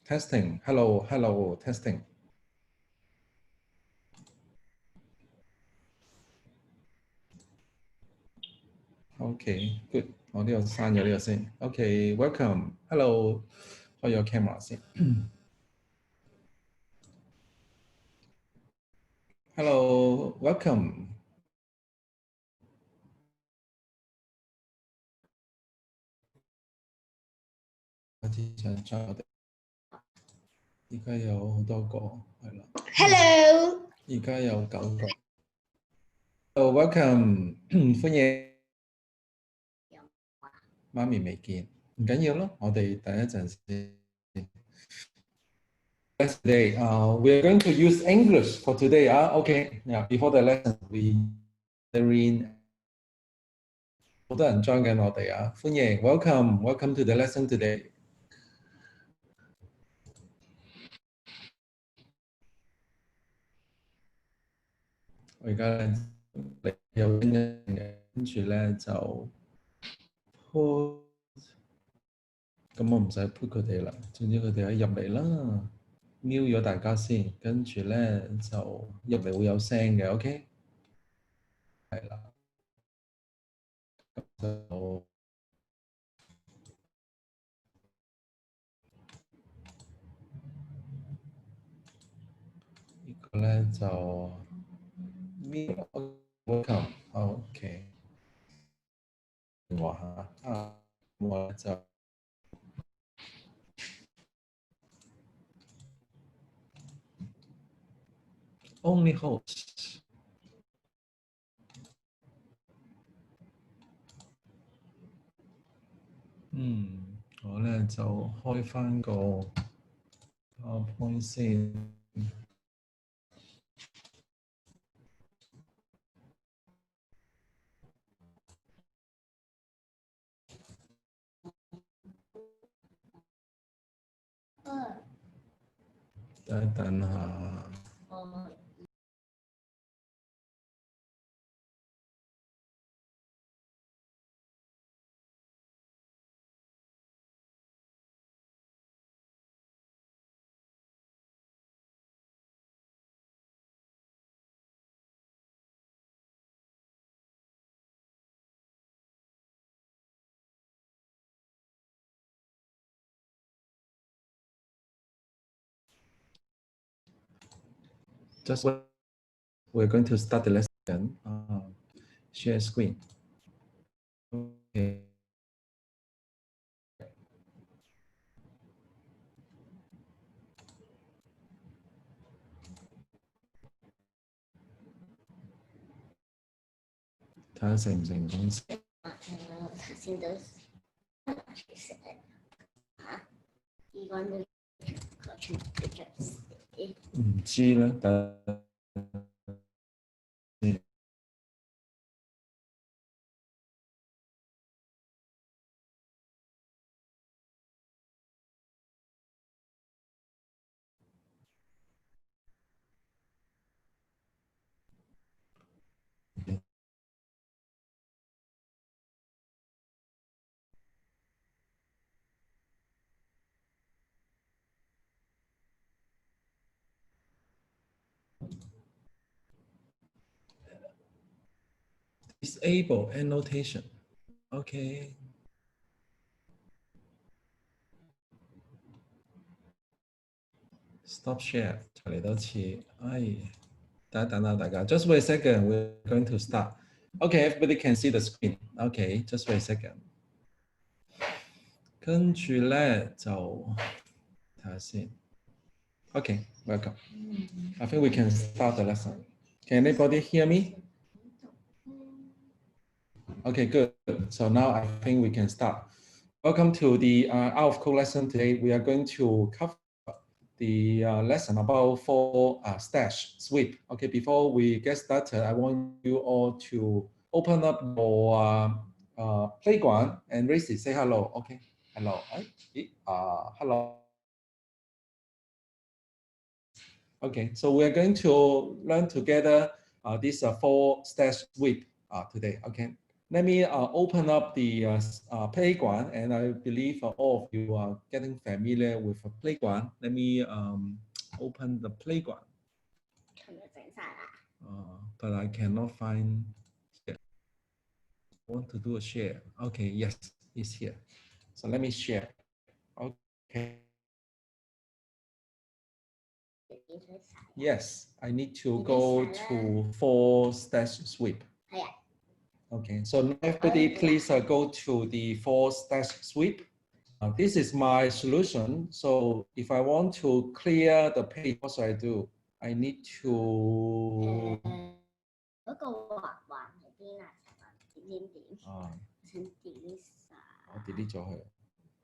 Testing. Hello, hello, testing. Okay, good. 我呢度刪咗呢個先。Okay, welcome. Hello. 開咗 camera 先。Hello, welcome. 我之前將我哋而家有好多個係啦。Hello，而家有9個。Hello, welcome. 歡迎。媽咪未見，唔緊要咯。我哋等一陣先。Today, we are going to use English for today. Okay. Yeah. Before the lesson, we read. 好多人 join 緊我哋啊！歡迎 welcome to the lesson today。我而家咧有跟住咧就 put， 咁我唔使 put 佢哋啦，總之佢哋可以入嚟啦。mute 咗大家先，跟住咧就入嚟會有聲嘅 ，OK？ 係啦，就呢個咧就 mute welcome，OK。話下啊，我就。Only host。我咧就開翻個 PowerPoint 先。等下。Just we're going to start the lesson. Share screen. Okay. 睇下成唔成功先。先到其實依個呢個全部嘅著唔知咧，等disable annotation. Okay. Stop share. 再嚟多次。等下大家。Just wait a second. We're going to start. Okay, everybody can see the screen. Okay, just wait a second. 跟住咧就睇下先。Okay, welcome. I think we can start the lesson. Can anybody hear me? Okay, good. So now I think we can start. Welcome to the Out of Code lesson. Today we are going to cover the lesson about for stash sweep. Okay, before we get started, I want you all to open up your playground and raise it. Say hello. Okay, hello. Hello. Okay, so we are going to learn together this 4 stash sweep today. Okay, let me open up the playground, and I believe all of you are getting familiar with a playground. Let me open the playground. But I cannot find here. I want to do a share. Okay, yes, it's here. So let me share. Okay. Yes, I need to go to 4-sweep. Okay, so now everybody please go to the 4-sweep. This is my solution. So if I want to clear the page, what should I do? I need to delete 咗佢.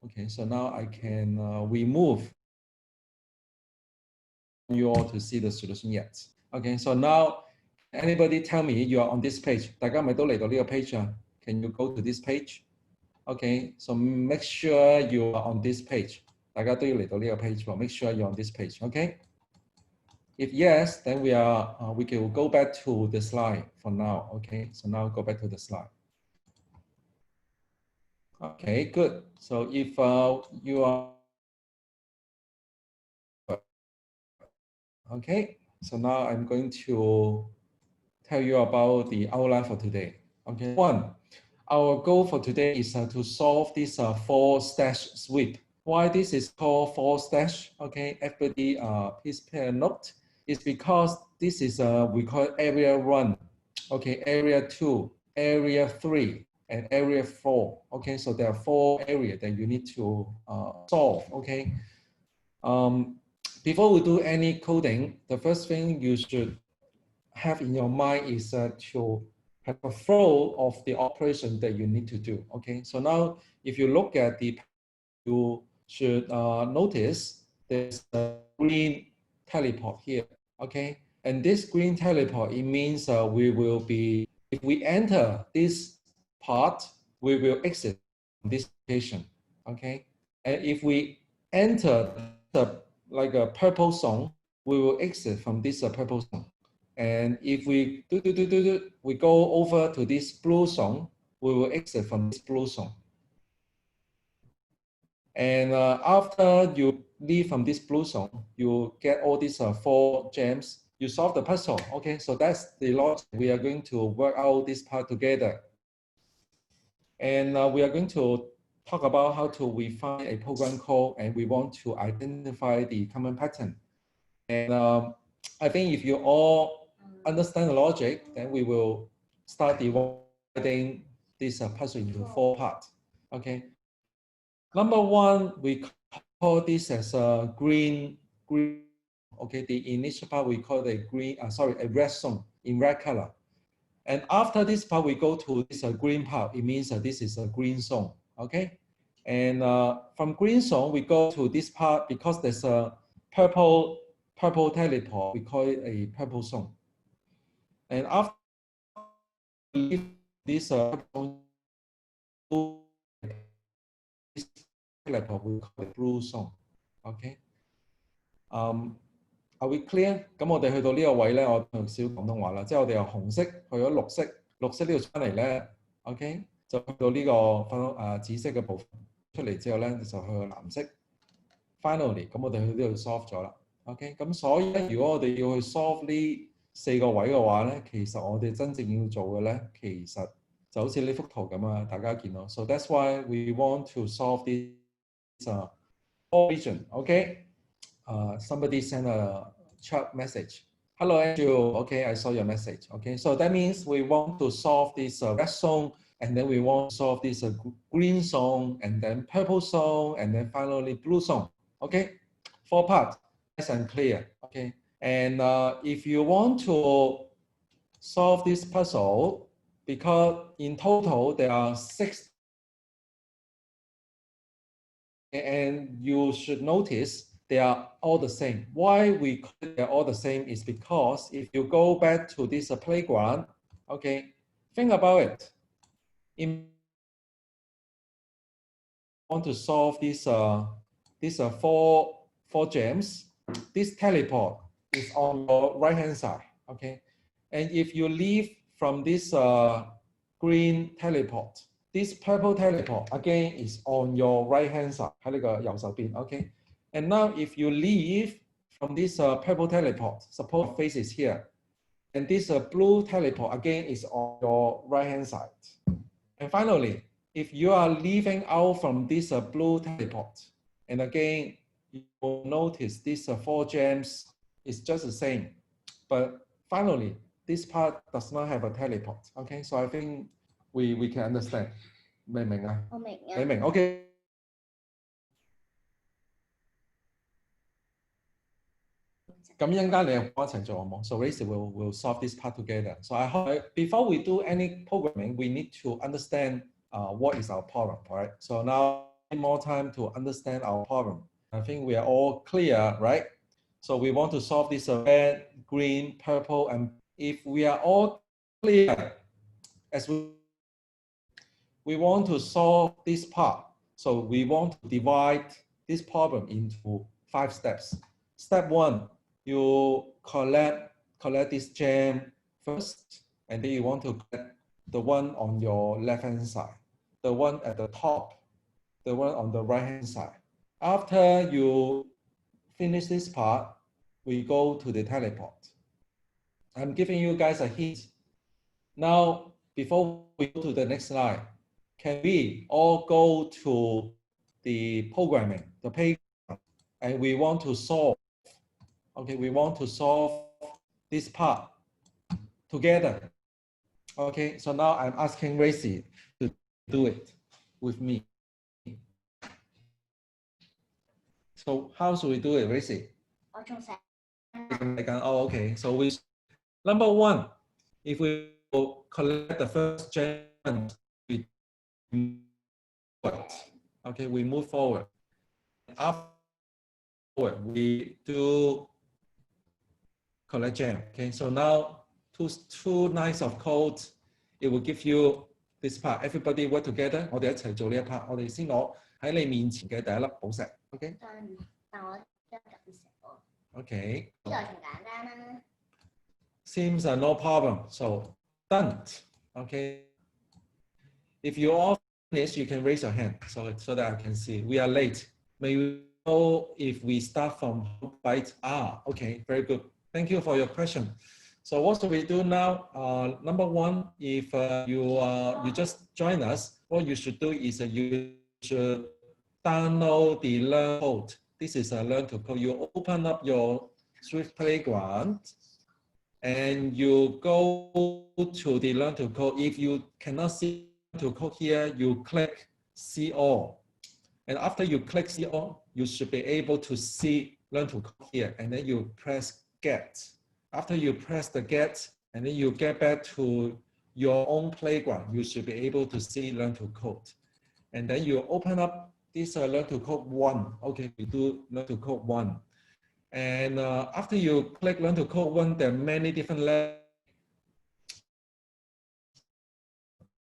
Okay, so now I can remove you all to see the solution yet. Okay, so now anybody tell me you are on this page? 大家咪都嚟到呢個 page 啊? Can you go to this page? Okay, so make sure you are on this page. 大家都要嚟到呢個 page 喎. Make sure you're on this page. Okay. If yes, then we can go back to the slide for now. Okay, so now go back to the slide. Okay, good. So if you are okay, so now I'm going to tell you about the outline for today. Okay, one, our goal for today is to solve this 4-sweep. Why this is called 4-? Okay, everybody please pay a note. It's because this is we call area 1, okay, area 2, area 3, and area 4. Okay, so there are 4 areas that you need to solve. Okay, before we do any coding, the first thing you should have in your mind is to have a flow of the operation that you need to do. Okay, so now if you look at the, you should notice there's a green teleport here. Okay, and this green teleport, it means we will be, if we enter this part, we will exit this location. Okay, and if we enter like a purple zone, we will exit from this purple zone. And if we we go over to this blue zone, we will exit from this blue zone. And after you leave from this blue zone, you get all these 4 gems. You solve the puzzle. Okay, so that's the logic. We are going to work out this part together. And we are going to talk about how to refine a program code, and we want to identify the common pattern. And I think if you all understand the logic, then we will start dividing this puzzle into 4 parts. Okay. Number 1, we call this as a green. Okay, the initial part we call the green. A red zone in red color. And after this part, we go to this green part. It means this is a green zone. Okay. And from green zone, we go to this part because there's a purple teleport. We call it a purple zone. And after this teleport, we call it blue zone. Okay. Are we clear? 咁我哋去到呢個位咧，我用少廣東話啦，即係我哋由紅色去咗綠色，綠色呢度出嚟咧 ，OK， 就去到呢個紫色嘅部分出嚟之後咧，就去到藍色。Finally， 咁我哋去呢度 solve 咗啦 ，OK， 咁所以咧，如果我哋要去 solve 呢4個位嘅話咧，其實我哋真正要做嘅咧，其實就好似呢幅圖咁啊，大家見到。So that's why we want to solve this region, OK？ Somebody sent a chat message. Hello, Andrew. Okay, I saw your message. Okay, so that means we want to solve this red zone, and then we want to solve this green zone, and then purple zone, and then finally blue zone. Okay, 4 parts, nice and clear. Okay, and if you want to solve this puzzle, because in total there are 6, and you should notice they are all the same. Why we call it all the same is because if you go back to this playground, okay, think about it. In want to solve this four gems, this teleport is on your right hand side, okay? And if you leave from this green teleport. This purple teleport again is on your right hand side. 喺呢個右手邊 okay? And now if you leave from this purple teleport, suppose face is here. And this blue teleport again is on your right hand side. And finally, if you are leaving out from this blue teleport, and again, you will notice this 4 gems is just the same. But finally, this part does not have a teleport. Okay, so I think we can understand. 明唔明啊？我明啊。你明 ？OK。咁一陣間你一齊做好冇 ？So Racy will solve this part together. So I hope before we do any programming, we need to understand what is our problem, right? So now more time to understand our problem. I think we are all clear, right? So we want to solve this red, green, purple, and if we are all clear, as we want to solve this part. So we want to divide this problem into 5 steps. Step 1, you collect this gem first, and then you want to collect the one on your left hand side, the one at the top, the one on the right hand side. After you finish this part, we go to the teleport. I'm giving you guys a hint. Now, before we go to the next slide, can we all go to the programming, the page, and we want to solve, okay, we want to solve this part together. Okay, so now I'm asking Racy to do it with me. So how should we do it, Racy? 我仲寫 Oh, okay. So number 1, if we collect the first gem, we okay, we move forward. After we do collect gem. Okay, so now two lines of code, it will give you this part. Everybody work together. 我哋一齊做呢一 part。我哋先攞喺你面前嘅第一粒寶石。Okay。但我一咁寫喎。Okay。呢個仲簡單啦。Seems no problem. So done. Okay. If you all finish, you can raise your hand so that I can see. We are late. May we know if we start from byte? Okay, very good. Thank you for your question. So what should we do now? Number 1, if you just join us, what you should do is you should download the Learn Code. This is a Learn to Code. You open up your Swift Playground and you go to the Learn to Code. If you cannot see to code here, you click See All. And after you click See All, you should be able to see Learn to Code here. And then you press Get. After you press the Get, and then you get back to your own playground, you should be able to see Learn to Code. And then you open up this Learn to Code 1. Okay, we do Learn to Code 1. And after you click Learn to Code 1, there are many different levels.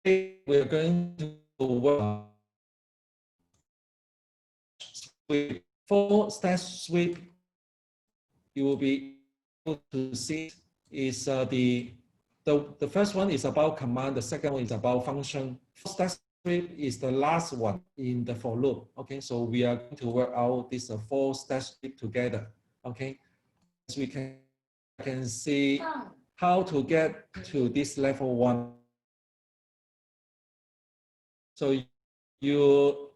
We're going to work with 4 stash sweep. You will be able to see is the first one is about command, the second one is about function. Stash sweep is the last one in the for loop. Okay, so we are going to work out this 4 stash sweep together. Okay, as we can see how to get to this level 1. So you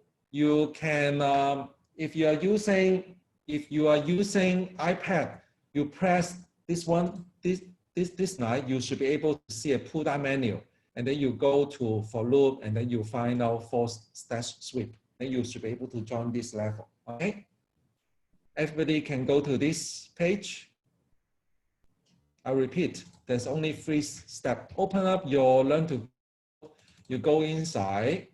can if you are using iPad, you press this one, this line, you should be able to see a pull down menu, and then you go to for loop, and then you find out 4 stash sweep. Then you should be able to join this level. Okay. Everybody can go to this page. I repeat, there's only 3 steps. Open up your Learn to, you go inside,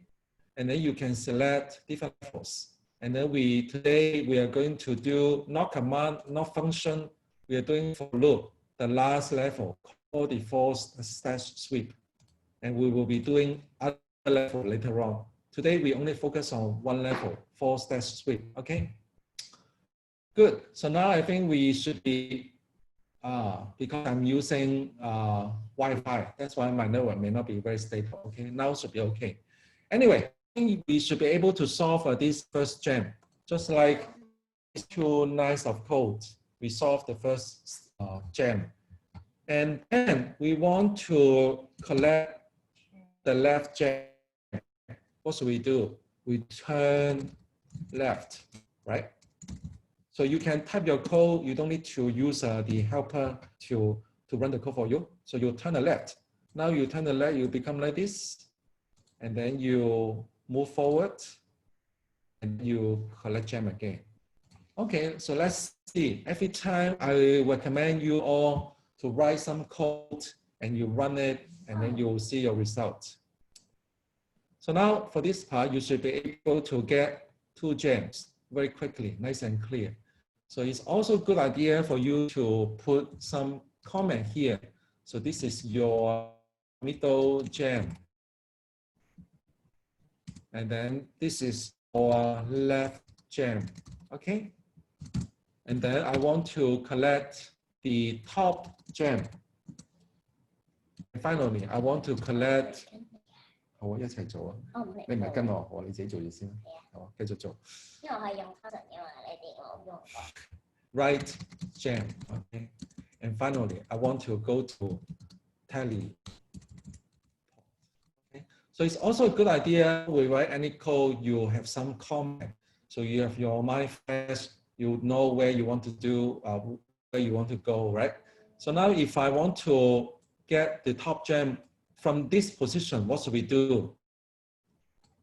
and then you can select different levels. And then today we are going to do not command, not function. We are doing for loop, the last level, called the 4 stash sweep. And we will be doing other level later on. Today we only focus on 1 level, 4 stash sweep. Okay. Good. So now I think we should be Because I'm using Wi-Fi. That's why my network may not be very stable. Okay, now should be okay. Anyway, we should be able to solve this first gem. Just like these 2 lines of code, we solve the first gem. And then we want to collect the left gem. What should we do? We turn left, right? So you can type your code. You don't need to use the helper to run the code for you. So you turn the left. Now you turn the left, you become like this. And then you move forward and you collect gem again. Okay, so let's see. Every time I recommend you all to write some code and you run it and then you'll see your result. So now for this part, you should be able to get 2 gems very quickly, nice and clear. So it's also a good idea for you to put some comment here. So this is your middle gem. And then this is our left gem, okay? And then I want to collect the top gem. And finally, I want to collect 好啊，一齊做啊！你唔係跟我，你自己做嘢先。好啊，繼續做。因為我係用抽神嘅嘛，你哋我用過。Right gem, okay. And finally, I want to go to tally. Okay. So it's also a good idea. We write any code, you have some comment. So you have your mind fresh. You know where you want to do, where you want to go, right? So now, if I want to get the top gem from this position, what should we do?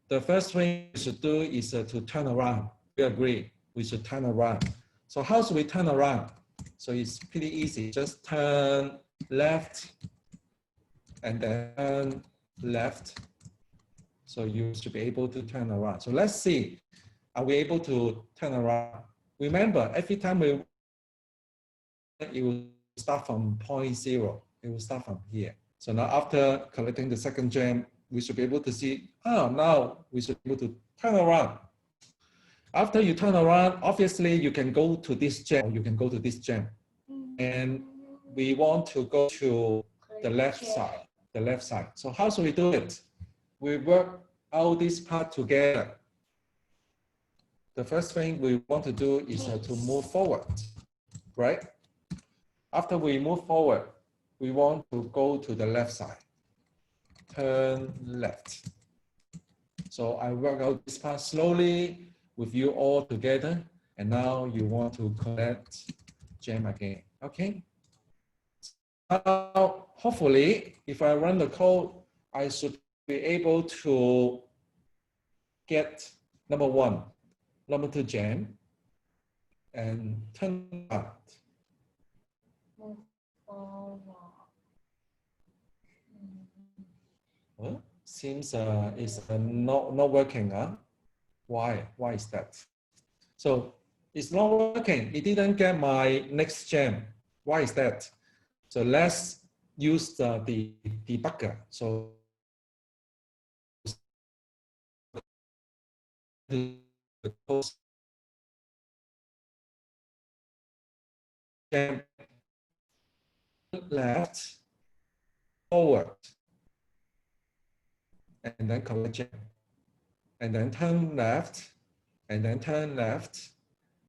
The first thing we should do is to turn around. We agree, we should turn around. So how should we turn around? So it's pretty easy. Just turn left and then turn left. So you should be able to turn around. So let's see, are we able to turn around? Remember, every time it will start from 0.0. It will start from here. So now after collecting the second gem, we should be able to see, now we should be able to turn around. After you turn around, obviously you can go to this gem or you can go to this gem. And we want to go to the left side, So how should we do it? We work out this part together. The first thing we want to do is to move forward, right? After we move forward, we want to go to the left side. Turn left. So I work out this part slowly with you all together. And now you want to collect gem again, okay? Now, hopefully, if I run the code, I should be able to get number 1, number 2 gem, and turn out. Well, seems it's not working. Why? Why is that? So it's not working. It didn't get my next gem. Why is that? So let's use the debugger. So gem left, forward, and then collect gem, and then turn left, and then turn left,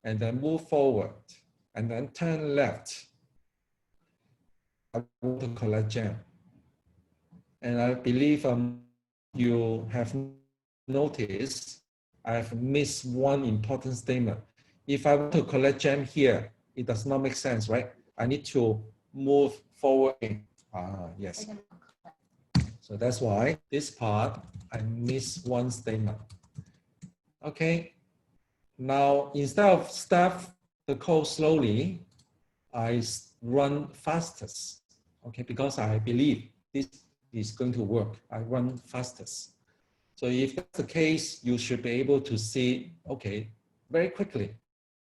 and then move forward, and then turn left. I want to collect gem. And I believe you have noticed I have missed one important statement. If I want to collect gem here, it does not make sense, right? I need to move forward. Yes. So that's why this part, I missed one statement. Okay. Now, instead of start the code slowly, I run fastest. Okay, because I believe this is going to work. I run fastest. So if that's the case, you should be able to see, okay, very quickly.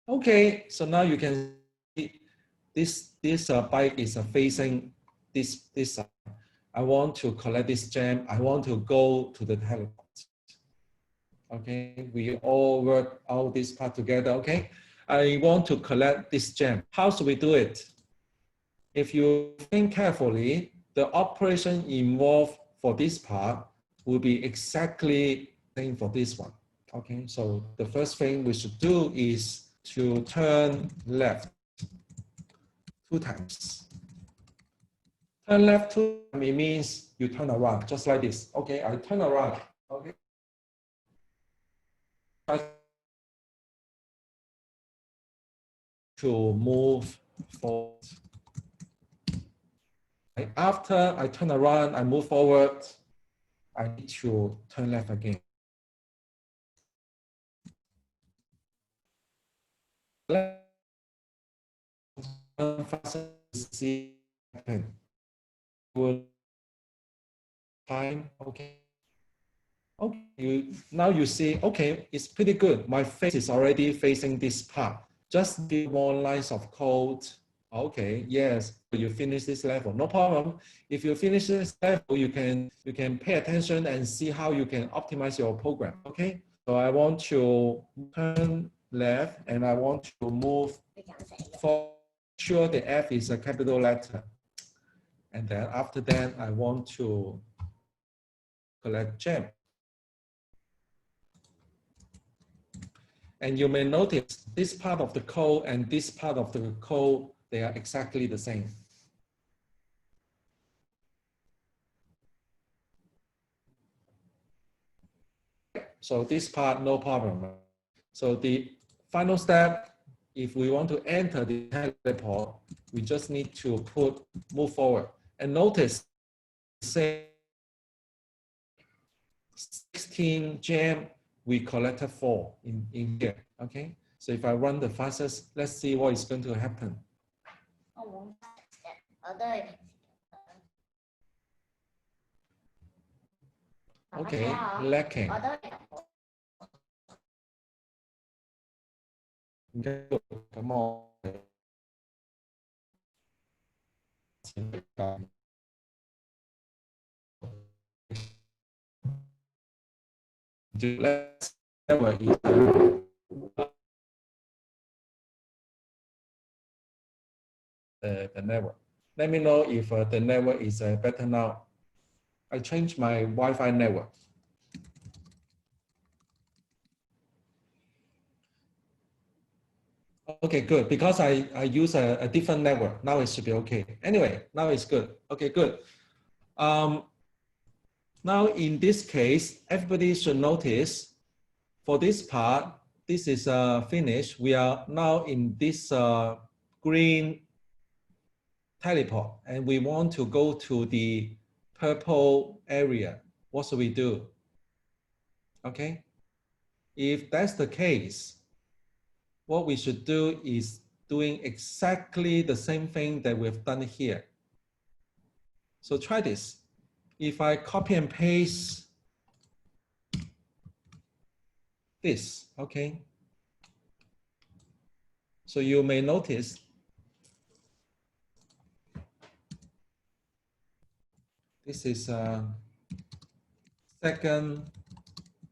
Okay, so now you can see this bike is facing this side. I want to collect this gem. I want to go to the teleport. Okay, we all work out this part together, okay? I want to collect this gem. How should we do it? if you think carefully, the operation involved for this part will be exactly the same for this one. Okay, so the first thing we should do is to turn left 2 times. Turn left 2 times, it means you turn around, just like this. Okay, I turn around. Okay. To move forward. After I turn around, I move forward, I need to turn left again. See happen. Time, okay. Okay, now you see, okay, it's pretty good. My face is already facing this part. Just a few more lines of code. Okay, yes, you finish this level, no problem. If you finish this level, you can pay attention and see how you can optimize your program. Okay, so I want to turn left and I want to move forward. Sure, the F is a capital letter. And then after that, I want to collect gem. And you may notice this part of the code and this part of the code, they are exactly the same. So this part, no problem. So the final step, if we want to enter the teleport, we just need to move forward. And notice, say 16 gem, we collected 4 in here, okay? So if I run the fastest, let's see what is going to happen. Okay, lacking. Good, come on. Let's the network. Let me know if the network is better now. I changed my Wi-Fi network. Okay, good. Because I use a different network. Now it should be okay. Anyway, now it's good. Okay, good. Now in this case, everybody should notice for this part, this is finished. We are now in this green teleport and we want to go to the purple area. What should we do? Okay. If that's the case, what we should do is doing exactly the same thing that we've done here. So try this. If I copy and paste this, okay? So you may notice this is a second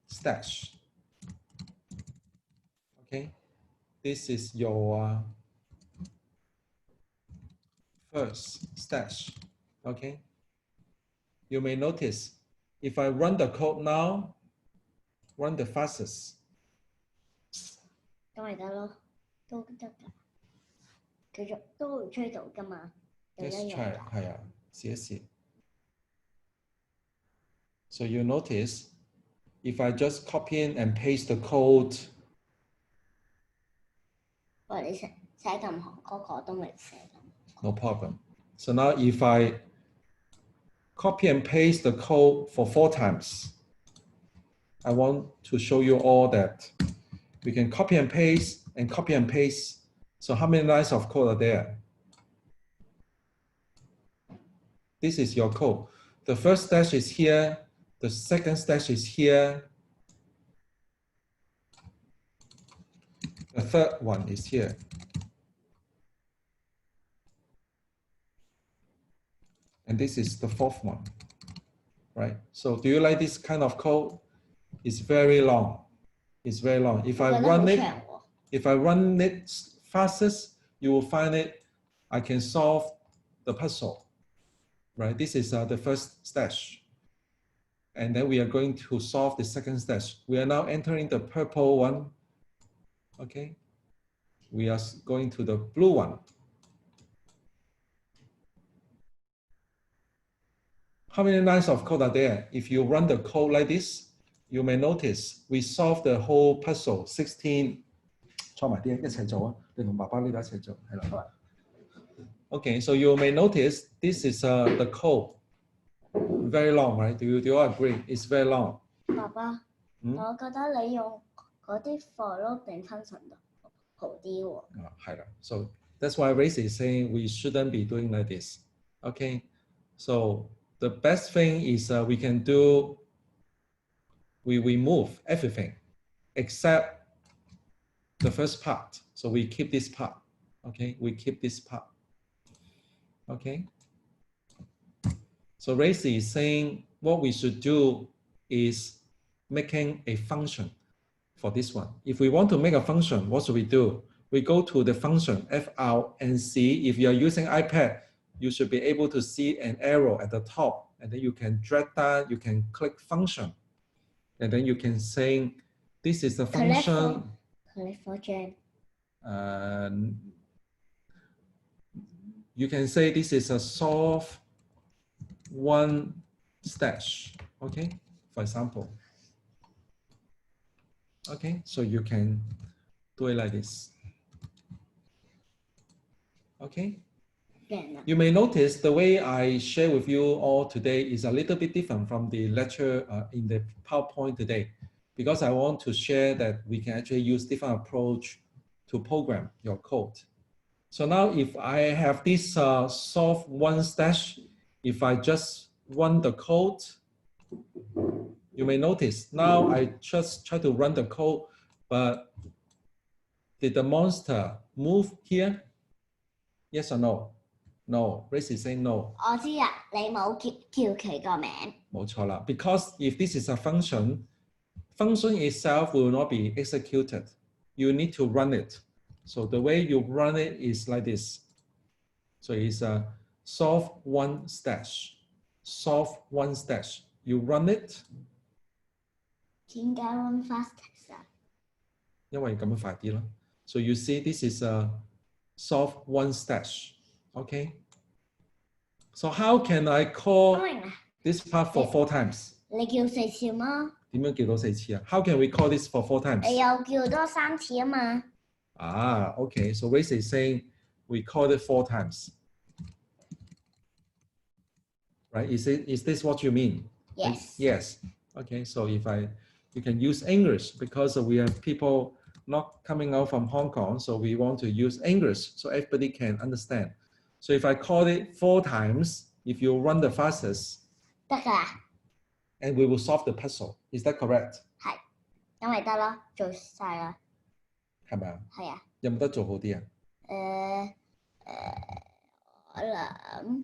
stash, okay? This is your first stash, okay? You may notice if I run the code now, run the fastest. Let's try, see. So you notice if I just copy in and paste the code, no problem. So now if I copy and paste the code for 4 times, I want to show you all that we can copy and paste and copy and paste. So how many lines of code are there? This is your code. The first stash is here. The second stash is here. The third one is here. And this is the fourth one, right? So do you like this kind of code? It's very long. It's very long. If I run it fastest, you will find it. I can solve the puzzle, right? This is the first stage. And then we are going to solve the second stage. We are now entering the purple one. Okay. We are going to the blue one. How many lines of code are there? If you run the code like this, you may notice we solve the whole puzzle 16. 坐埋啲一齊做啊，你同爸爸呢度一齊做，係啦。Okay, so you may notice this is the code. Very long, right? Do you all agree? It's very long. 爸爸，我覺得你用嗰啲 for loop 定 function 好啲喎。係啦， so that's why Race is saying we shouldn't be doing like this. Okay, so the best thing is we can do, we remove everything except the first part. So we keep this part. Okay, we keep this part. Okay. So Race is saying what we should do is making a function for this one. If we want to make a function, what should we do? We go to the function FR and see. If you are using iPad, you should be able to see an arrow at the top, and then you can drag down, you can click function, and then you can say, this is the function. Collect for jam. You can say this is a solve one stage, okay, for example. Okay, so you can do it like this. Okay. You may notice the way I share with you all today is a little bit different from the lecture in the PowerPoint today, because I want to share that we can actually use different approach to program your code. So now if I have this solve one stage, if I just run the code, you may notice now I just try to run the code, but did the monster move here? Yes or no? No. Race is saying no. 我知啊，你冇叫佢個名。冇錯啦， because if this is a function, function itself will not be executed. You need to run it. So the way you run it is like this. So it's a solve one stage. Solve one stage. You run it. 點解 run fast 啊？因為咁樣快啲咯。So you see this is a solve one stage. Okay. So how can I call this part for 4 times? 你叫4次嗎？點樣叫到4次啊？ How can we call this for 4 times? 你又叫多3次啊嘛。Okay. So Race is saying we call it 4 times. Right? Is this what you mean? Yes. Yes. Okay. So you can use English because we have people not coming out from Hong Kong. So we want to use English so everybody can understand. So if I call it 4 times, if you run the fastest, 得㗎。and we will solve the puzzle. Is that correct? 係，因為得啦，做晒啦。係咪啊？係啊。有冇得做好啲啊？我諗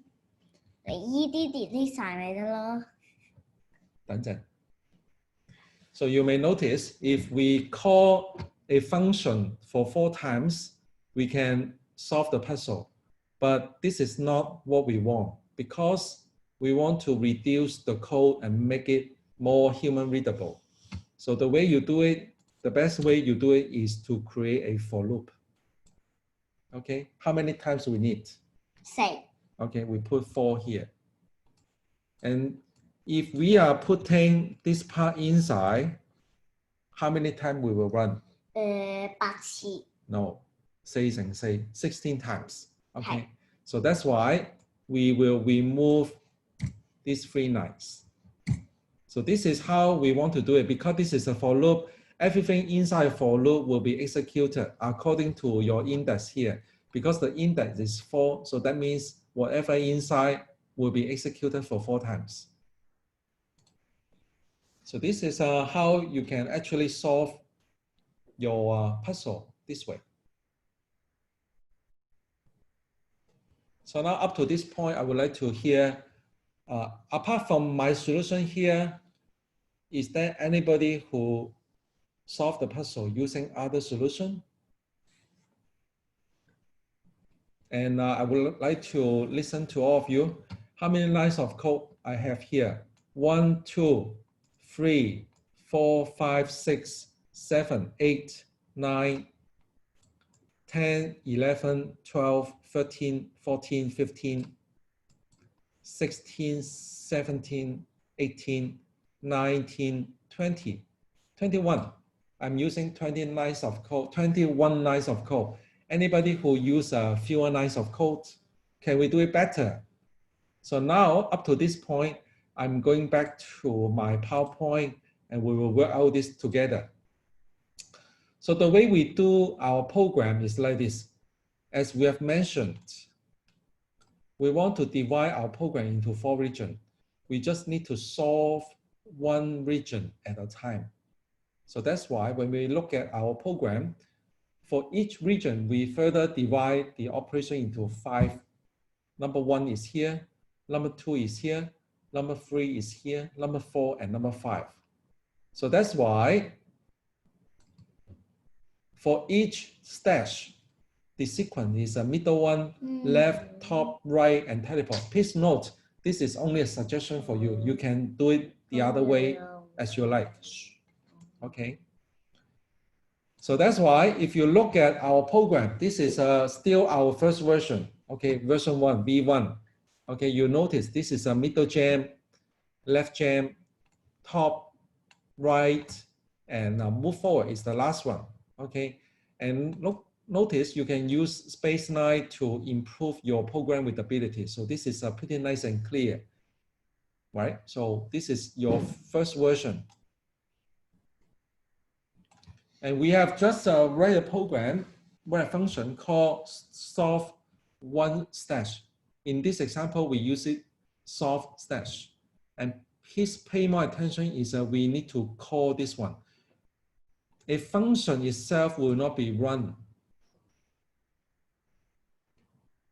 你依啲 delete 晒咪得咯。等陣。So you may notice if we call a function for 4 times, we can solve the puzzle. But this is not what we want because we want to reduce the code and make it more human readable. So the way you do it, the best way you do it is to create a for loop. Okay, how many times do we need? 4. Okay, we put 4 here. And if we are putting this part inside, how many times we will run? 8次。No, 4乘4, 16 times. Okay, so that's why we will remove these 3 lines. So this is how we want to do it. Because this is a for loop, everything inside for loop will be executed according to your index here. Because the index is 4, so that means whatever inside will be executed for 4 times. So this is how you can actually solve your puzzle this way. So now up to this point, I would like to hear, apart from my solution here, is there anybody who solved the puzzle using other solution? And I would like to listen to all of you. How many lines of code I have here? 1, 2, 3, 4, 5, 6, 7, 8, 9, 10, 11, 12, 13, 14, 15, 16, 17, 18, 19, 20, 21. I'm using 20 lines of code, 21 lines of code. Anybody who use fewer lines of code, can we do it better? So now, up to this point, I'm going back to my PowerPoint and we will work out this together. So the way we do our program is like this. As we have mentioned, we want to divide our program into 4 regions. We just need to solve one region at a time. So that's why when we look at our program, for each region, we further divide the operation into 5. Number 1 is here, number 2 is here, number 3 is here, number 4, and number 5. So that's why for each stash, the sequence is a middle one, left, top, right, and teleport. Please note, this is only a suggestion for you. You can do it the other way as you like. Okay. So that's why if you look at our program, this is still our first version. Okay, version 1, V1. Okay, you notice this is a middle jam, left jam, top, right, and move forward is the last one. Okay, and notice you can use Space 9 to improve your program readability. So this is pretty nice and clear, right? So this is your first version. And we have just write a program, write a function called solve one stash. In this example, we use it solve stash. And please pay more attention is we need to call this one. A function itself will not be run.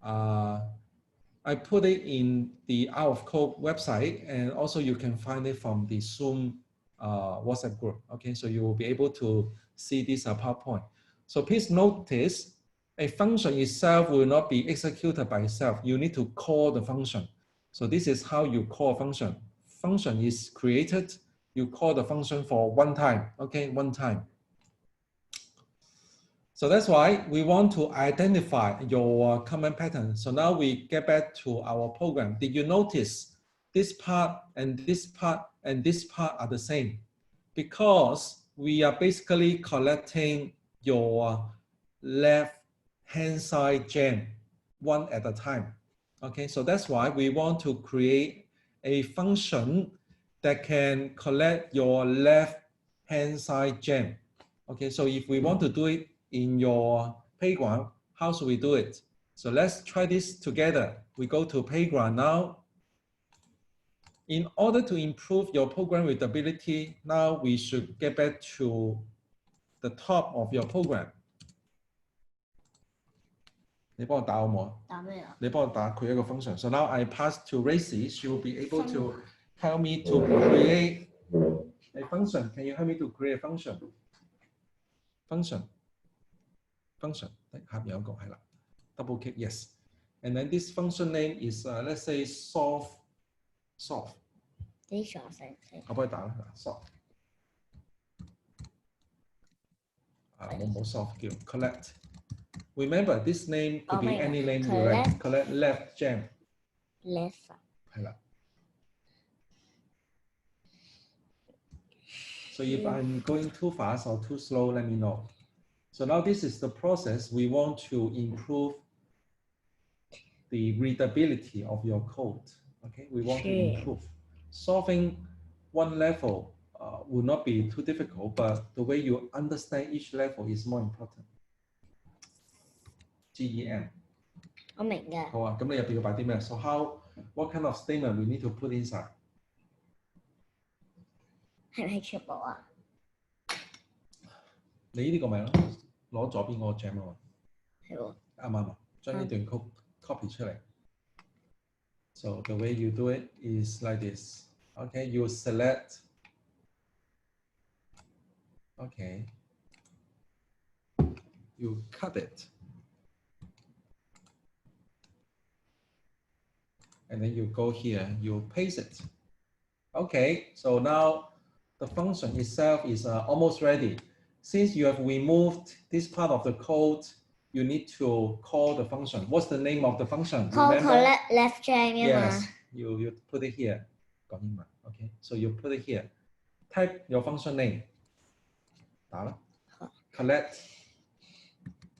I put it in the Out of Code website, and also you can find it from the Zoom WhatsApp group. Okay, so you will be able to see this PowerPoint. So please notice, a function itself will not be executed by itself. You need to call the function. So this is how you call a function. Function is created. You call the function for one time. Okay, one time. So that's why we want to identify your comment pattern. So now we get back to our program. Did you notice this part and this part and this part are the same? Because we are basically collecting your left hand side gem one at a time. Okay, so that's why we want to create a function that can collect your left hand side gem. Okay, so if we want to do it in your playground, how should we do it? So let's try this together. We go to playground now. In order to improve your program readability, now we should get back to the top of your program. 你幫我打好冇？打咩啊？你幫我打佢一個 function. So now I pass to Racy. She will be able to help me to create a function. Can you help me to create a function? Function. 下邊有個係啦 double click yes, and then this function name is let's say solve. 我幫你打啦 solve 我冇 solve 叫 collect. Remember this name could be any name you like. Collect left gem. Left 係啦 So if I'm going too fast or too slow, let me know. So now this is the process. We want to improve the readability of your code. Okay, we want to improve. Solving one level will not be too difficult, but the way you understand each level is more important. GEM. 我明嘅。好啊，咁你入邊要擺啲咩 So what kind of statement we need to put inside? 係咪全部啊？你呢個咪咯，攞左邊嗰個 gem 啊，係喎，啱唔啱啊？將呢段 copy 出嚟。So the way you do it is like this. Okay, you select. Okay, you cut it. and then you go here, you paste it. Okay, so now the function itself is almost ready. Since you have removed this part of the code, you need to call the function. What's the name of the function? Call Remember? collect left jam Yes, you put it here. Okay, so you put it here. Type your function name. 打了 collect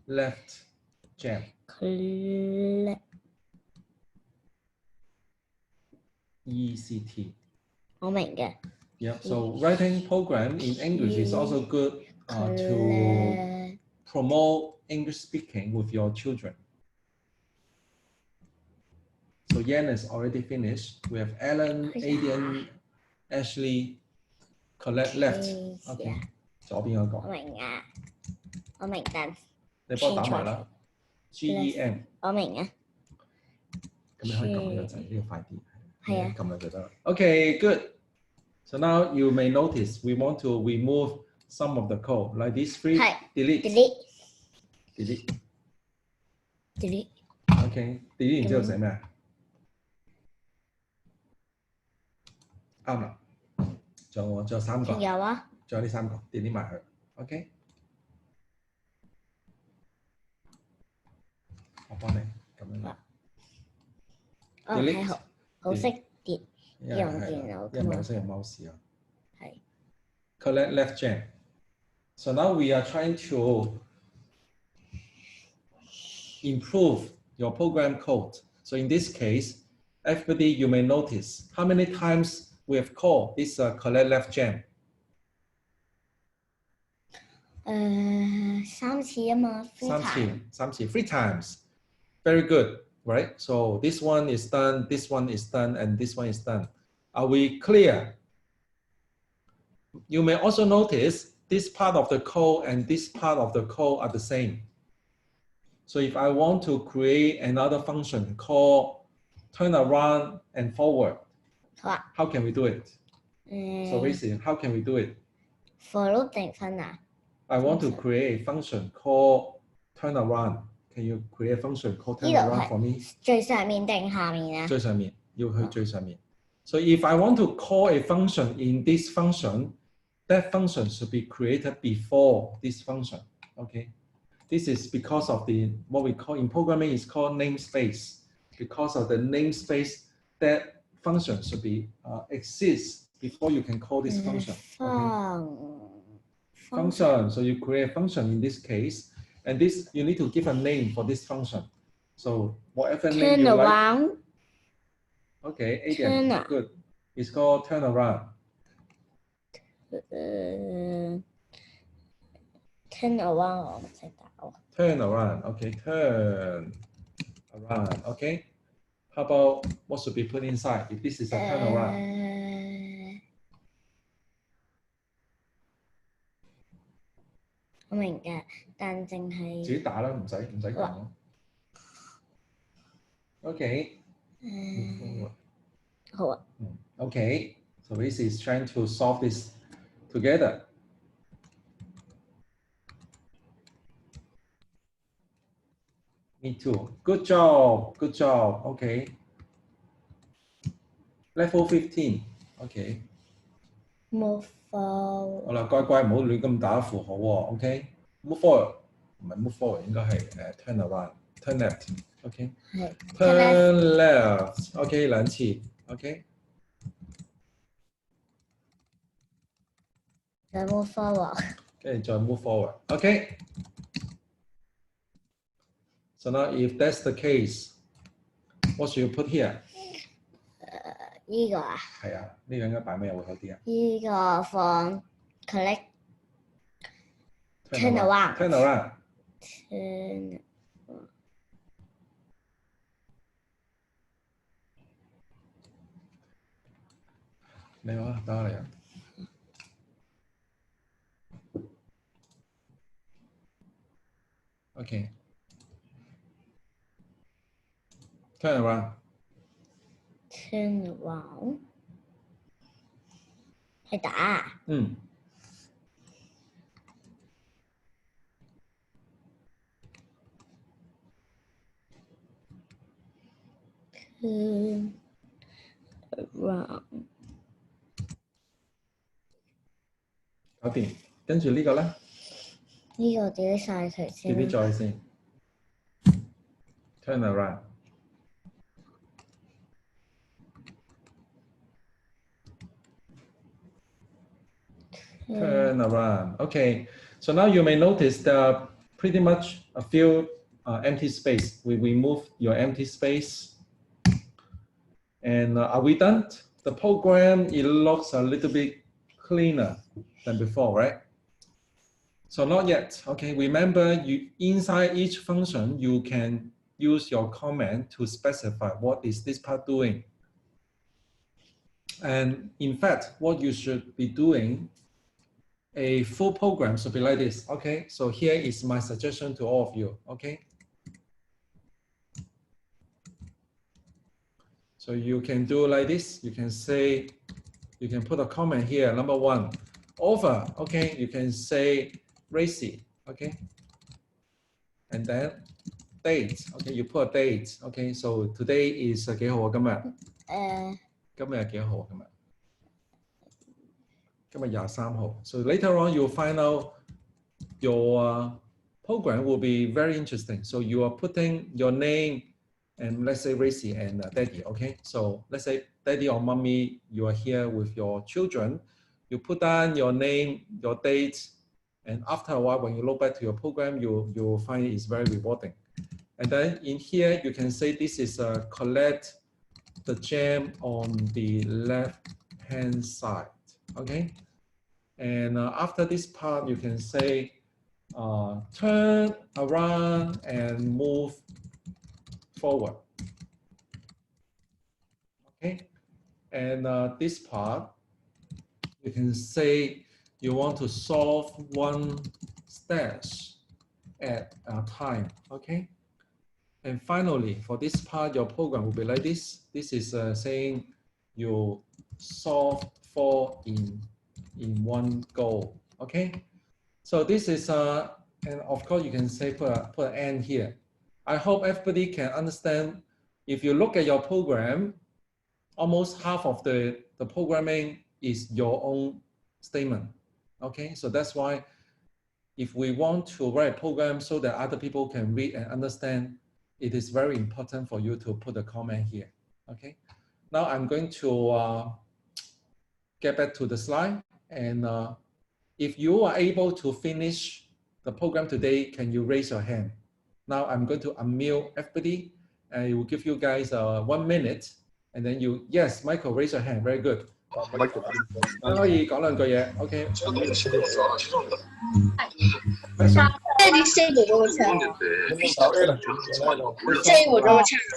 left jam. Collect. ECT. 我明嘅。Yep. So writing program in English is also good to promote English speaking with your children. So Yan is already finished. We have Alan, Aidan, Ashley, Colette left. Okay. 左邊嗰個。我明啊，我明但你幫我打埋啦。GEM。我明啊。咁你可以撳呢個掣，呢個快啲。係啊。撳落就得啦。Okay, good. So now you may notice we want to remove some of the code like this three. Delete. Okay. Delete 然之後寫咩啊？啱啦。仲有三個。有啊。仲有呢三個 delete 埋佢。OK。我幫你咁樣。delete。好識跌用電腦㗎嘛。因為識用 mouse 啊。係。Collect left jam. So now we are trying to improve your program code. So in this case, everybody, you may notice how many times we have called this collect left jam. 三次啊嘛。三次 three times. Very good, right? So this one is done, this one is done, and this one is done. Are we clear? You may also notice this part of the code and this part of the code are the same. So if I want to create another function called turn around and forward, how can we do it? So basically, how can we do it? For loop 定分啊？ I want to create a function called turn around. Can you create a function called turn around for me? 最上面定下面啊？最上面，要去最上面。So if I want to call a function in this function, that function should be created before this function. Okay. This is because of the what we call in programming is called namespace. Because of the namespace, that function should be exists before you can call this function. Okay. Function. So you create a function in this case, and this you need to give a name for this function. So whatever name you like. Okay, Adrian, good. It's called turn around. Turn around 我唔識打喎。Turn around, okay, turn around, okay. How about what should be put inside if this is a turn around? 我明嘅，但淨係自己打啦，唔使講咯。Okay. 好啊。Okay. So this is trying to solve this together. Me too. Good job. Good job. Okay. Level 15. Okay. Move forward. 好啦，乖乖唔好亂咁打符號喎。OK。Move forward 唔係 move forward，應該係turn around，turn left。OK。Turn left。OK 兩次。OK。再 move forward。跟住再 move forward。OK。So now if that's the case, what should you put here? 呢個啊？係啊，呢個應該擺咩會好啲啊？呢個放 collect turn around。turn around。你好啊，等我嚟啊。OK。Turn around. Turn around 係打。Turn Turn around. 搞掂，跟住呢個咧，呢個 delete 晒佢先啦。 delete 咗佢先 ，turn around。 Turn around. Okay, so now you may notice there are pretty much a few empty space. We remove your empty space. And are we done? The program, it looks a little bit cleaner than before, right? So not yet. Okay, remember you inside each function, you can use your comment to specify what is this part doing. And in fact, what you should be doing, a full program should be like this. Okay, so here is my suggestion to all of you. Okay, so you can do like this. You can say, you can put a comment here. Number one, over. Okay, you can say Racy. Okay, and then date. Okay, you put a date. Okay, so today is 幾號啊？今日？今日係幾號？今日23號。So later on, you'll find out your program will be very interesting. So you are putting your name and let's say Racy and Daddy. Okay, so let's say Daddy or Mommy, you are here with your children. You put down your name, your date, and after a while, when you look back to your program, you'll find it's very rewarding. And then in here, you can say this is collect the gem on the left-hand side. Okay. And after this part, you can say turn around and move forward. Okay, and this part, you can say you want to solve one stash at a time. Okay, and finally, for this part, your program will be like this. This is saying you solve 4 in one go. Okay, so this is and of course you can say put an end here. I hope everybody can understand. If you look at your program, almost half of the programming is your own statement. Okay, so that's why if we want to write a program so that other people can read and understand, it is very important for you to put a comment here. Okay, now I'm going to get back to the slide. And if you are able to finish the program today, can you raise your hand? Now I'm going to unmute everybody and it will give you guys 1 minute. And then you, yes, Michael, raise your hand. Very good. 可以講兩句嘢 ，OK。即係你 save 咗個 channel，save 咗個 channel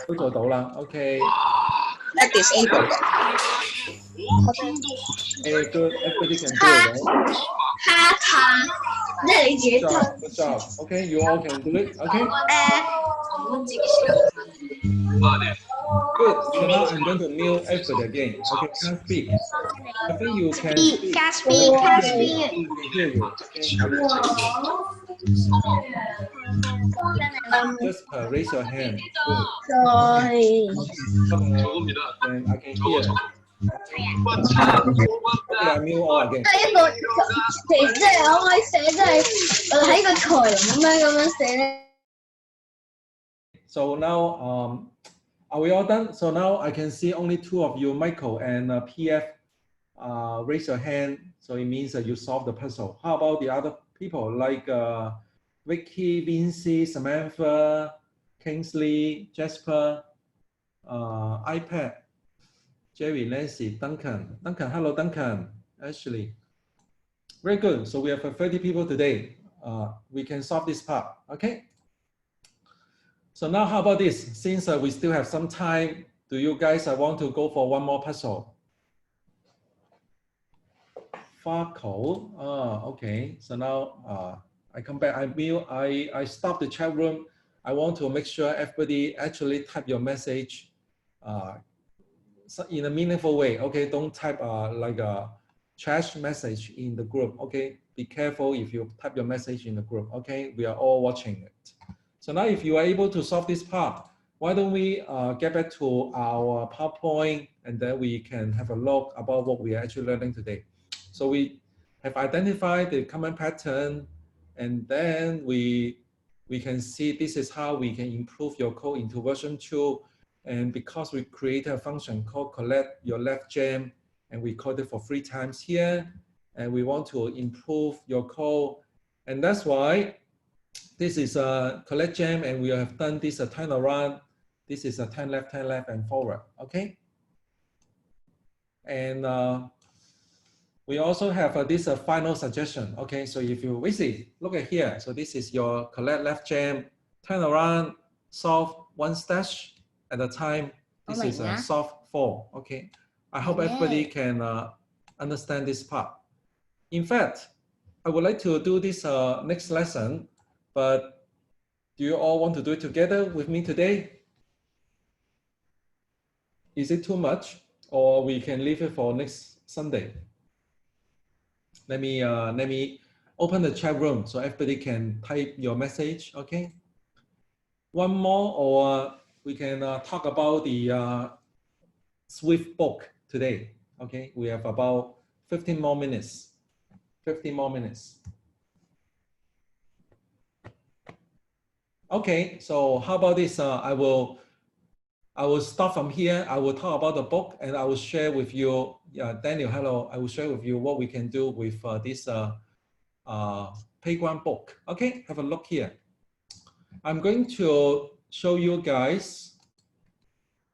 都做到啦 ，OK。disable 嘅。Very good, everybody can do it. 他，即係你自己 Good job. Okay, you all can do it. Okay. Good. So now I'm going to mute everybody again. Okay, can't speak. I think you can speak. Can't speak. We can hear you. Okay. Just raise your hand. Good. Sorry. And I can hear. I mute all again. 一個即係可唔可以寫即係喺個台咁樣寫咧 So now, are we all done? So now I can see only 2 of you, Michael and PF. Raise your hand. So it means that you solve the puzzle. How about the other people like Vicky, Vinci, Samantha, Kingsley, Jasper, iPad, Jerry, Nancy, Duncan. Duncan, hello, Duncan. Ashley. Very good. So we have 30 people today. We can solve this part. Okay. So now how about this? Since we still have some time, do you guys want to go for one more puzzle? Farco. Okay. So now I come back. I stop the chat room. I want to make sure everybody actually type your message in a meaningful way. Okay. Don't type like a trash message in the group. Okay. Be careful if you type your message in the group. Okay. We are all watching it. So now if you are able to solve this part, why don't we get back to our PowerPoint and then we can have a look about what we are actually learning today. So we have identified the common pattern, and then we can see this is how we can improve your code into version 2. And because we created a function called collect your left gem, and we called it for 3 times here, and we want to improve your code. And that's why this is a collect gem, and we have done this a turn around. This is a turn left, and forward, okay? And we also have this final suggestion, okay? So if you visit, look at here. So this is your collect left gem, turn around, solve 1 stash at a time. This is a solve 4, okay? I hope everybody can understand this part. In fact, I would like to do this next lesson, but do you all want to do it together with me today? Is it too much, or we can leave it for next Sunday? Let me open the chat room so everybody can type your message. Okay. One more, or we can talk about the Swift book today. Okay. We have about 15 more minutes. 15 more minutes. Okay. So how about this? I will start from here. I will talk about the book, and I will share with you, Daniel, hello. I will share with you what we can do with this playground book. Okay, have a look here. I'm going to show you guys.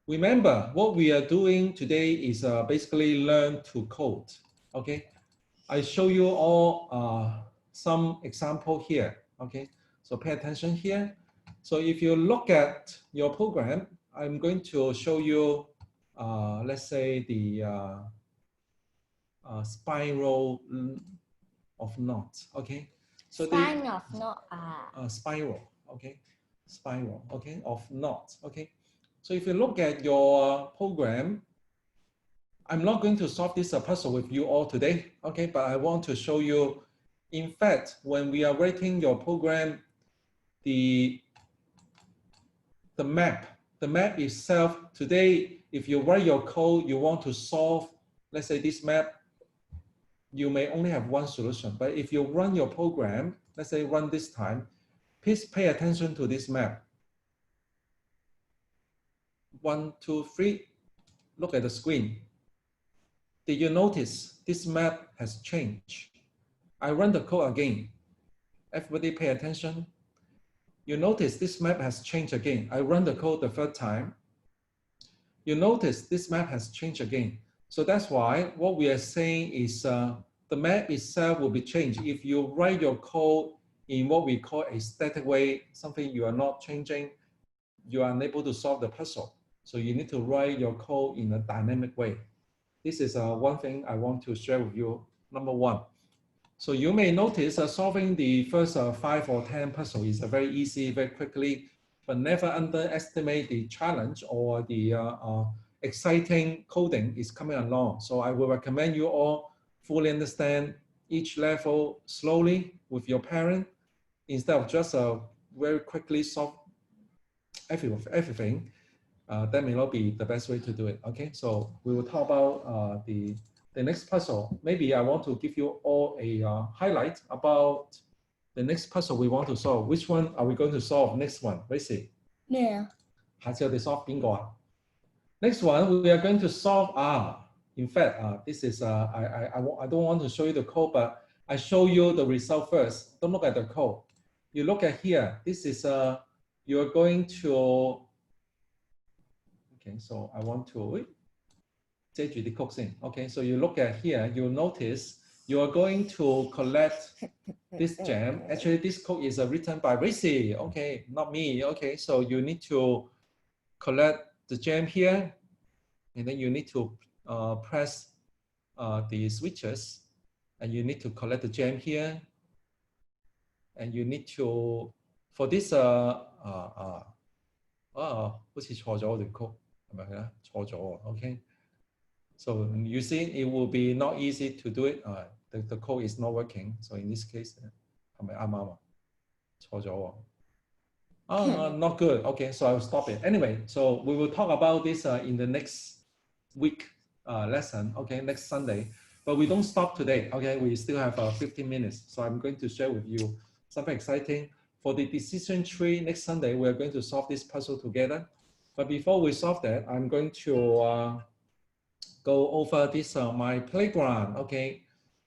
Remember, what we are doing today is basically learn to code. Okay, I show you all some example here. Okay, so pay attention here. So if you look at your program, I'm going to show you, let's say the spiral of knot. Okay, so Spine of knot. Spiral. Okay, spiral. Okay, of knot. Okay, so if you look at your program, I'm not going to solve this puzzle with you all today. Okay, but I want to show you. In fact, when we are writing your program, the map itself today, if you write your code, you want to solve, let's say this map, you may only have one solution. But if you run your program, let's say run this time, please pay attention to this map. 1, 2, 3. Look at the screen. Did you notice this map has changed? I run the code again. Everybody pay attention. You notice this map has changed again. I run the code the 3rd time. You notice this map has changed again. So that's why what we are saying is the map itself will be changed. If you write your code in what we call a static way, something you are not changing, you are unable to solve the puzzle. So you need to write your code in a dynamic way. This is one thing I want to share with you. Number 1. So you may notice solving the first 5 or 10 puzzle is very easy, very quickly, but never underestimate the challenge or the exciting coding is coming along. So I will recommend you all fully understand each level slowly with your parent instead of just very quickly solve everything. That may not be the best way to do it. Okay, so we will talk about the next puzzle. Maybe I want to give you all a highlight about the next puzzle we want to solve. Which one are we going to solve? Next one, let's see. Yeah. 下次我哋 solve 邊個啊? Next one, we are going to solve in fact, this is I don't want to show you the code, but I show you the result first. Don't look at the code. You look at here. This is you're going to. Okay, so I want to. Okay, so you look at here. You notice you are going to collect this gem. Actually, this code is written by Rishi. Okay, not me. Okay, so you need to collect the gem here, and then you need to press the switches, and you need to collect the gem here, and you need to for this 好似錯咗我條曲係咪啊？錯咗喎 ，OK。So you see, it will be not easy to do it. The code is not working. So in this case, 係咪啱啊？錯咗喎。Oh, not good. Okay, so I'll stop it. Anyway, so we will talk about this in the next week lesson, okay, next Sunday. But we don't stop today, okay? We still have 15 minutes. So I'm going to share with you something exciting. For the decision tree next Sunday, we're going to solve this puzzle together. But before we solve that, I'm going to go over this my playground, okay?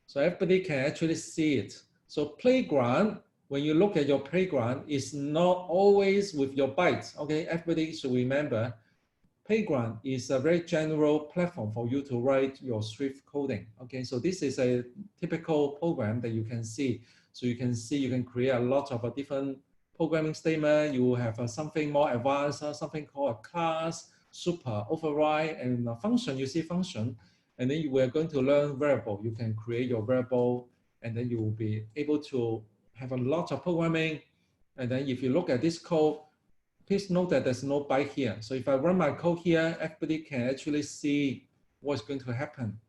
So everybody can actually see it. So playground, when you look at your playground, is not always with your bytes, okay? Everybody should remember, playground is a very general platform for you to write your Swift coding, okay? So this is a typical program that you can see. So you can see, you can create a lot of different programming statement. You have something more advanced, something called a class, super, override, and a function. You see function, and then we are going to learn variable. You can create your variable, and then you will be able to have a lot of programming. And then if you look at this code, please note that there's no byte here. So if I run my code here, everybody can actually see what's going to happen.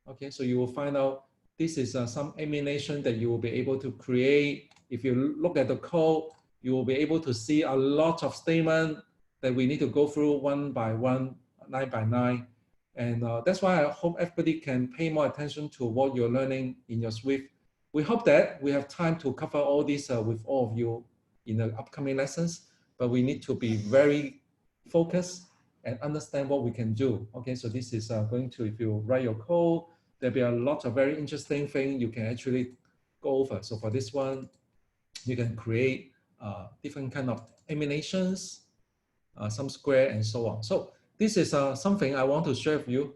Okay, so you will find out this is some animation that you will be able to create. If you look at the code, you will be able to see a lot of statements that we need to go through one by one, line by line. And that's why I hope everybody can pay more attention to what you're learning in your Swift. We hope that we have time to cover all this with all of you in the upcoming lessons, but we need to be very focused and understand what we can do. Okay, so this is going to, if you write your code, there'll be a lot of very interesting things you can actually go over. So for this one, you can create different kind of animations, some square and so on. So this is something I want to share with you.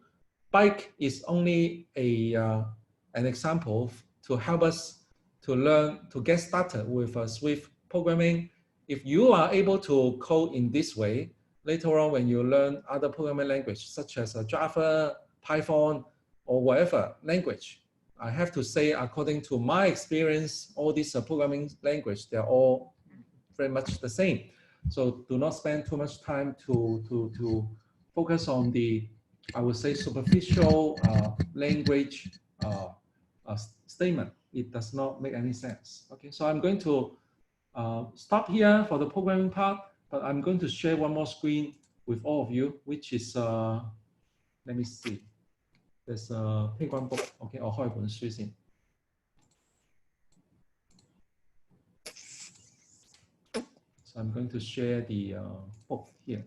Bike is only an example to help us to learn, to get started with Swift programming. If you are able to code in this way, later on when you learn other programming language, such as Java, Python, or whatever language, I have to say, according to my experience, all these programming language, they're all very much the same. So do not spend too much time to focus on the, I would say, superficial language statement. It does not make any sense. Okay, so I'm going to stop here for the programming part, but I'm going to share one more screen with all of you, which is, let me see, there's a playground book, okay, 我開本書先. So I'm going to share the book here.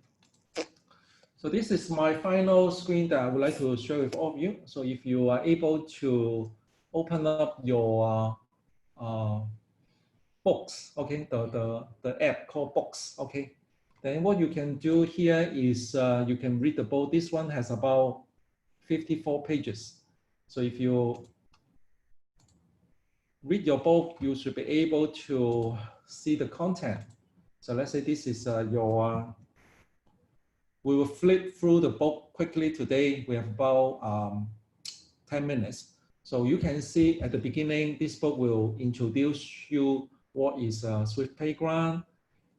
So this is my final screen that I would like to share with all of you. So if you are able to open up your books, okay, the app called Books, okay, then what you can do here is you can read the book. This one has about 54 pages. So if you read your book, you should be able to see the content. So let's say this is your, we will flip through the book quickly today. We have about 10 minutes. So you can see at the beginning, this book will introduce you what is Swift Playground.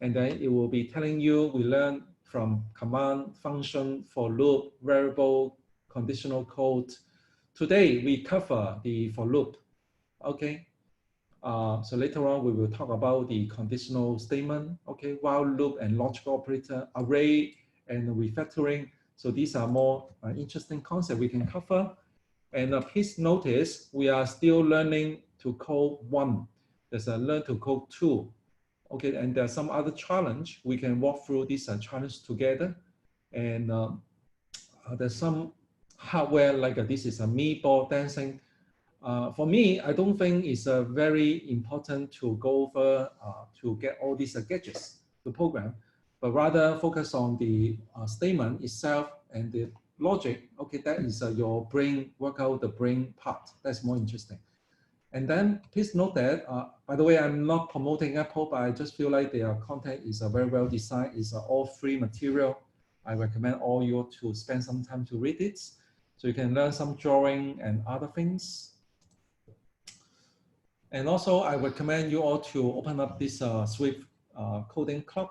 And then it will be telling you, we learn from command, function, for loop, variable, conditional code. Today, we cover the for loop, okay? So later on, we will talk about the conditional statement, okay, while loop and logical operator, array and refactoring. So these are more interesting concepts we can cover. And please notice, we are still learning to code 1. There's a learn to code 2. Okay, and there's some other challenge. We can walk through this challenge together. And there's some hardware like this is a me ball dancing. For me, I don't think it's very important to go over to get all these gadgets to program, but rather focus on the statement itself and the logic. Okay, that is your brain, work out the brain part. That's more interesting. And then please note that, by the way, I'm not promoting Apple, but I just feel like their content is very well designed. It's all free material. I recommend all you to spend some time to read it. So you can learn some drawing and other things. And also, I recommend you all to open up this Swift coding club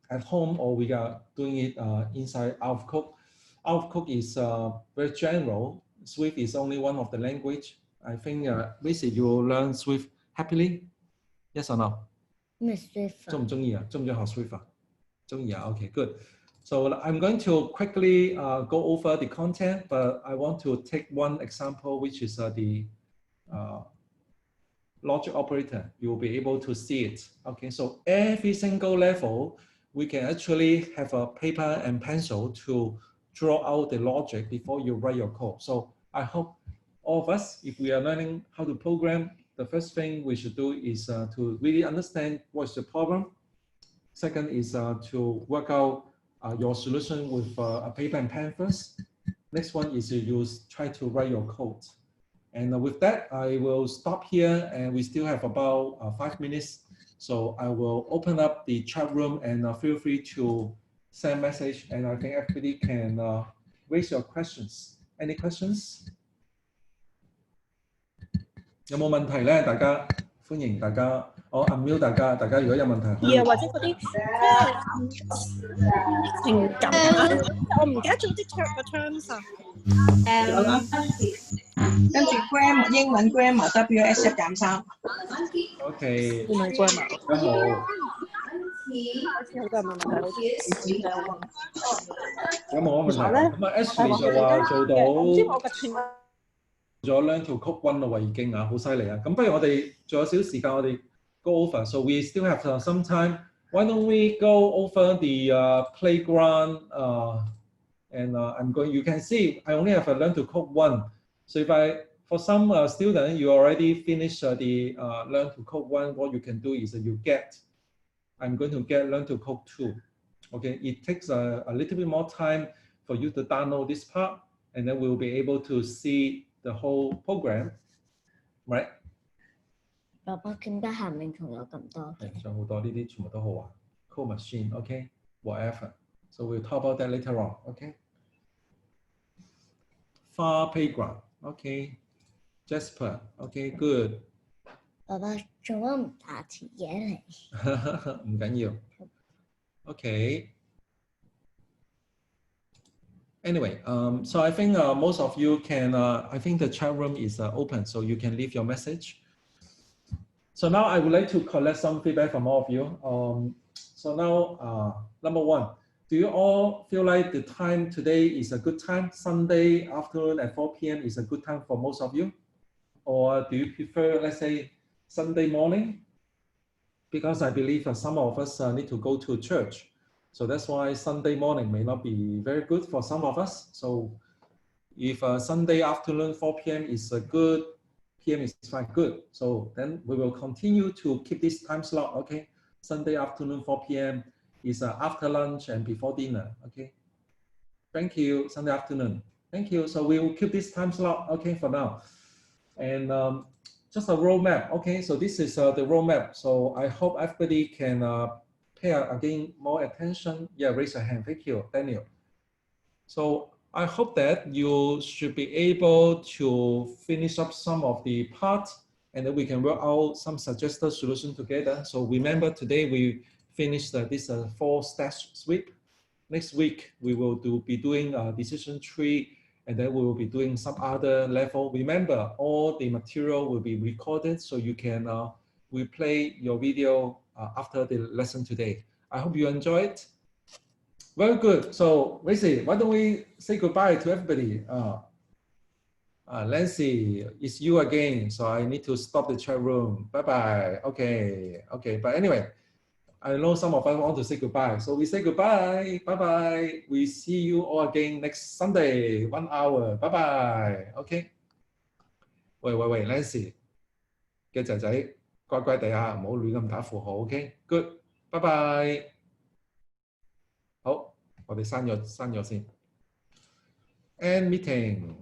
at home, or we are doing it inside Out of Code. Out of Code is very general. Swift is only one of the language. I think basically you will learn Swift happily. Yes or no? 咩 Swift 中唔中意啊？中唔中意學 Swift 啊？中意啊 ？Okay, good. So I'm going to quickly go over the content, but I want to take one example, which is the logic operator. You will be able to see it. Okay, so every single level, we can actually have a paper and pencil to draw out the logic before you write your code. So I hope all of us, if we are learning how to program, the first thing we should do is to really understand what's the problem. Second is to work out your solution with a paper and pen first. Next one is you try to write your code. And with that, I will stop here, and we still have about 5 minutes. So I will open up the chat room, and feel free to send message, and I think everybody can raise your questions. Any questions? 有冇問題咧？大家歡迎大家，我 unmute 大家，大家如果有問題可以。或者嗰啲情感啊，我唔記得咗啲 terms 啊。有啦，跟住 grammar 英文 grammar WS 1減3。OK。英文 grammar。有冇？好似好多人問問題，好似有冇問題？咁啊 ，Ashley 就話做到。唔知我嘅情。咗 learn to code one 咯喎，已經啊，好犀利啊！咁不如我哋仲有少少時間，我哋 go over。So we still have some time. Why don't we go over the playground? And I'm going. You can see I only have learn to code one. So if for some student you already finished the learn to code one, what you can do is you get. I'm going to get learn to code two. Okay, it takes a little bit more time for you to download this part, and then we'll be able to see the whole program, right? 爸爸點解下面仲有咁多嘅？仲有好多呢啲全部都好玩 ，code machine, okay, whatever. So we'll talk about that later on, okay? Far playground, okay. Jasper, okay, good. 爸爸做乜唔打字嘅嚟？唔緊要 ，okay. Anyway, so I think most of you can, I think the chat room is open, so you can leave your message. So now I would like to collect some feedback from all of you. So now, number one, do you all feel like the time today is a good time? Sunday afternoon at 4 p.m. is a good time for most of you? Or do you prefer, let's say, Sunday morning? Because I believe some of us need to go to church. So that's why Sunday morning may not be very good for some of us. So if Sunday afternoon 4 p.m. is a good, p.m. is fine, good. So then we will continue to keep this time slot, okay? Sunday afternoon 4 p.m. is after lunch and before dinner, okay? Thank you, Sunday afternoon. Thank you. So we will keep this time slot, okay, for now. And just a roadmap, okay? So this is the roadmap. So I hope everybody can pay again more attention. Yeah, raise your hand. Thank you, Daniel. So I hope that you should be able to finish up some of the parts, and then we can work out some suggested solution together. So remember, today we finished this 4-stage sweep. Next week we will be doing decision tree, and then we will be doing some other level. Remember, all the material will be recorded, so you can replay your video after the lesson today. I hope you enjoy it. Very good. So, Racy, why don't we say goodbye to everybody? Nancy, it's you again. So I need to stop the chat room. Bye-bye. Okay. Okay. But anyway, I know some of us want to say goodbye. So we say goodbye. Bye-bye. We see you all again next Sunday, 1 hour. Bye-bye. Okay. 喂 ，Nancy 嘅仔仔乖乖地啊，唔好亂咁打符號。OK，good，拜拜。好，我哋刪咗先。End meeting。